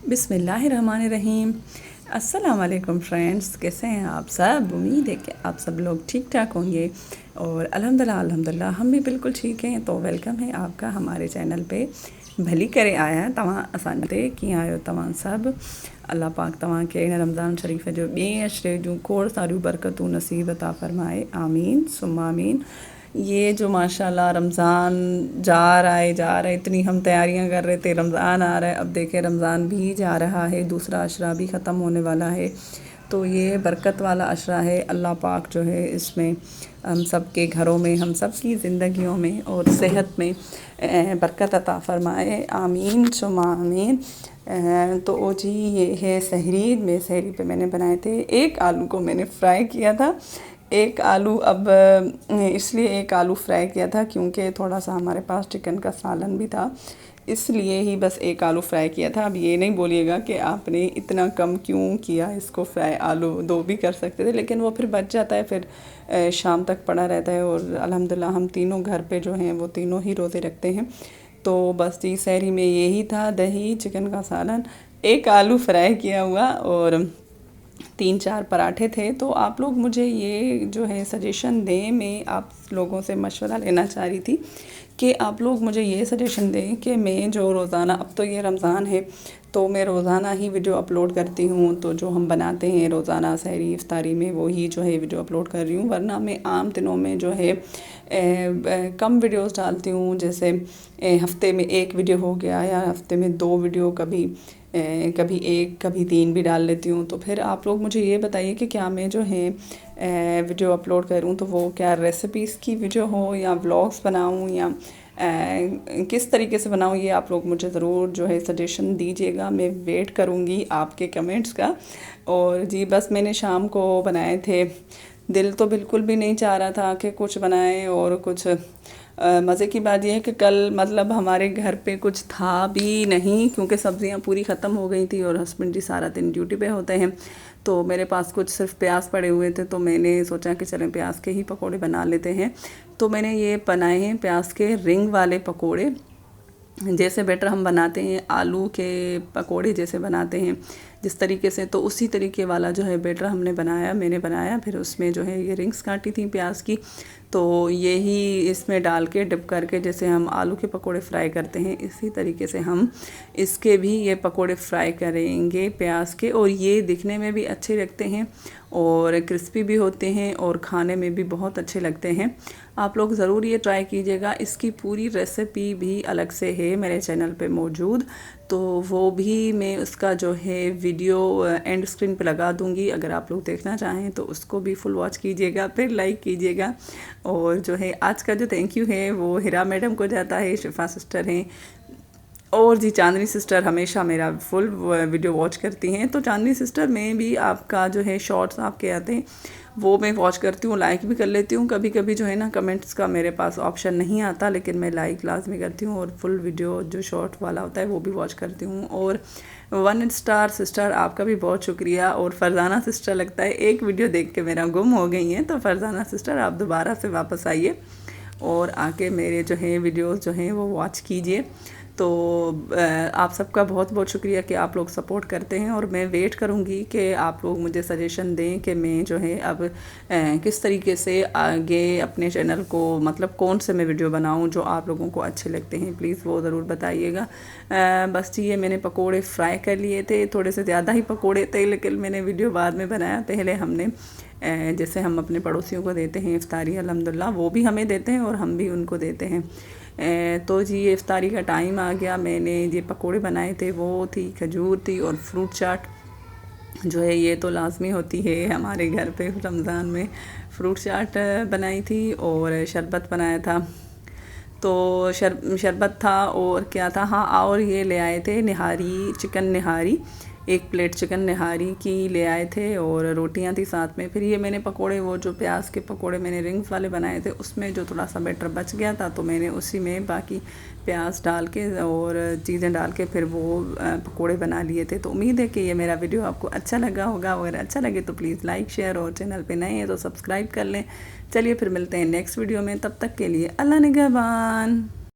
बिस्मिल्लाहिर्रहमानिर्रहीम। अस्सलाम वालेकुम फ्रेंड्स, कैसे हैं आप सब। उम्मीद है कि आप सब लोग ठीक ठाक होंगे और अल्हम्दुलिल्लाह हम भी बिल्कुल ठीक हैं। तो वेलकम है आपका हमारे चैनल पे। भली करे आया तव्हां असां ते कीअं आहियो तव्हां सब। अल्लाह पाक तव्हांखे इन रमज़ान शरीफ़ जो ॿिए अशरे जूं खोड़ सारियूं बरकतूं नसीब अता फ़रमाए, आमीन सुम्मा आमीन। ये जो माशाल्लाह रमज़ान जा रहा है, इतनी हम तैयारियां कर रहे थे, रमज़ान आ रहा है, अब देखें रमज़ान भी जा रहा है, दूसरा अशरा भी ख़त्म होने वाला है। तो ये बरकत वाला अशरा है। अल्लाह पाक जो है इसमें हम सब के घरों में, हम सब की ज़िंदगियों में और सेहत में बरकत अता फ़रमाए, आमीन सुम्मा आमीन। तो ओ जी ये है सहरी में, सहरी पे मैंने बनाए थे, एक आलू को मैंने फ्राई किया था। एक आलू, अब इसलिए एक आलू फ्राई किया था क्योंकि थोड़ा सा हमारे पास चिकन का सालन भी था, इसलिए ही बस एक आलू फ्राई किया था। अब ये नहीं बोलिएगा कि आपने इतना कम क्यों किया इसको फ्राई, आलू दो भी कर सकते थे, लेकिन वो फिर बच जाता है, फिर शाम तक पड़ा रहता है। और अल्हम्दुलिल्लाह हम तीनों घर पे जो हैं वो तीनों ही रोज़े रखते हैं। तो बस जी सहरी में यही था, दही, चिकन का सालन, एक आलू फ्राई किया हुआ और 3-4 पराठे थे। तो आप लोग मुझे ये जो है सजेशन दें, मैं आप लोगों से मशवरा लेना चाह रही थी कि आप लोग मुझे ये सजेशन दें कि मैं जो रोज़ाना, अब तो ये रमज़ान है तो मैं रोज़ाना ही वीडियो अपलोड करती हूँ, तो जो हम बनाते हैं रोज़ाना सहरी इफ्तारी में वो ही जो है वीडियो अपलोड कर रही हूँ, वरना मैं आम दिनों में जो है कम वीडियोस डालती हूँ। जैसे हफ्ते में एक वीडियो हो गया या हफ्ते में 2 वीडियो, कभी कभी 1 कभी 3 भी डाल लेती हूँ। तो फिर आप लोग मुझे ये बताइए कि क्या मैं जो है वीडियो अपलोड करूँ तो वो क्या रेसिपीज़ की वीडियो हो या व्लॉग्स बनाऊँ या किस तरीके से बनाऊँ, ये आप लोग मुझे ज़रूर जो है सजेशन दीजिएगा। मैं वेट करूँगी आपके कमेंट्स का। और जी बस मैंने शाम को बनाए थे, दिल तो बिल्कुल भी नहीं चाह रहा था कि कुछ बनाएं, और कुछ मज़े की बात यह है कि कल मतलब हमारे घर पे कुछ था भी नहीं क्योंकि सब्ज़ियां पूरी ख़त्म हो गई थी और हस्बैंड जी सारा दिन ड्यूटी पे होते हैं। तो मेरे पास कुछ सिर्फ प्याज पड़े हुए थे, तो मैंने सोचा कि चलें प्याज के ही पकोड़े बना लेते हैं। तो मैंने ये बनाए हैं प्याज के रिंग वाले पकोड़े, जैसे बैटर हम बनाते हैं आलू के पकोड़े जैसे बनाते हैं जिस तरीके से, तो उसी तरीके वाला जो है बैटर मैंने बनाया। फिर उसमें जो है ये रिंग्स काटी थी प्याज की, तो यही इसमें डाल के डिप करके जैसे हम आलू के पकोड़े फ्राई करते हैं, इसी तरीके से हम इसके भी ये पकोड़े फ्राई करेंगे प्याज के। और ये दिखने में भी अच्छे लगते हैं और क्रिस्पी भी होते हैं और खाने में भी बहुत अच्छे लगते हैं। आप लोग ज़रूर ये ट्राई कीजिएगा। इसकी पूरी रेसिपी भी अलग से है मेरे चैनल पे मौजूद, तो वो भी मैं उसका जो है वीडियो एंड स्क्रीन पे लगा दूंगी, अगर आप लोग देखना चाहें तो उसको भी फुल वॉच कीजिएगा, फिर लाइक कीजिएगा। और जो है आज का जो थैंक यू है वो हिरा मैडम को जाता है, शिफा सिस्टर हैं, और जी चांदनी सिस्टर हमेशा मेरा फुल वीडियो वॉच करती हैं। तो चांदनी सिस्टर में भी आपका जो है शॉर्ट्स आपके आते हैं वो मैं वॉच करती हूँ, लाइक भी कर लेती हूँ। कभी कभी जो है ना कमेंट्स का मेरे पास ऑप्शन नहीं आता, लेकिन मैं लाइक लाजमी करती हूँ और फुल वीडियो जो शॉर्ट वाला होता है वो भी वॉच करती हूँ। और 1 स्टार सिस्टर आपका भी बहुत शुक्रिया। और फरजाना सिस्टर लगता है एक वीडियो देख के मेरा गुम हो गई हैं, तो फरजाना सिस्टर आप दोबारा से वापस आइए और आके मेरे जो है वीडियोस जो हैं वो वॉच कीजिए। तो आप सबका बहुत बहुत शुक्रिया कि आप लोग सपोर्ट करते हैं, और मैं वेट करूंगी कि आप लोग मुझे सजेशन दें कि मैं जो है अब किस तरीके से आगे अपने चैनल को, मतलब कौन से मैं वीडियो बनाऊं जो आप लोगों को अच्छे लगते हैं, प्लीज़ वो ज़रूर बताइएगा। बस ये मैंने पकोड़े फ्राई कर लिए थे, थोड़े से ज़्यादा ही पकोड़े थे, लेकिन मैंने वीडियो बाद में बनाया। पहले हमने जैसे हम अपने पड़ोसियों को देते हैं इफ्तारी, अल्हम्दुलिल्लाह वो भी हमें देते हैं और हम भी उनको देते हैं। तो जी ये इफ्तारी का टाइम आ गया। मैंने ये पकोड़े बनाए थे, वो थी खजूर थी और फ्रूट चाट जो है ये तो लाजमी होती है हमारे घर पे रमज़ान में। फ्रूट चाट बनाई थी और शरबत बनाया था। तो शरबत था और क्या था, हाँ, और ये ले आए थे निहारी, चिकन निहारी, 1 प्लेट चिकन निहारी की ले आए थे और रोटियां थी साथ में। फिर ये मैंने पकोड़े, वो जो प्याज के पकोड़े मैंने रिंग्स वाले बनाए थे, उसमें जो थोड़ा सा बैटर बच गया था तो मैंने उसी में बाकी प्याज डाल के और चीज़ें डाल के फिर वो पकोड़े बना लिए थे। तो उम्मीद है कि ये मेरा वीडियो आपको अच्छा लगा होगा। अगर अच्छा लगे तो प्लीज़ लाइक शेयर, और चैनल पे नए हैं तो सब्सक्राइब कर लें। चलिए फिर मिलते हैं नेक्स्ट वीडियो में, तब तक के लिए अल्लाह निगहबान।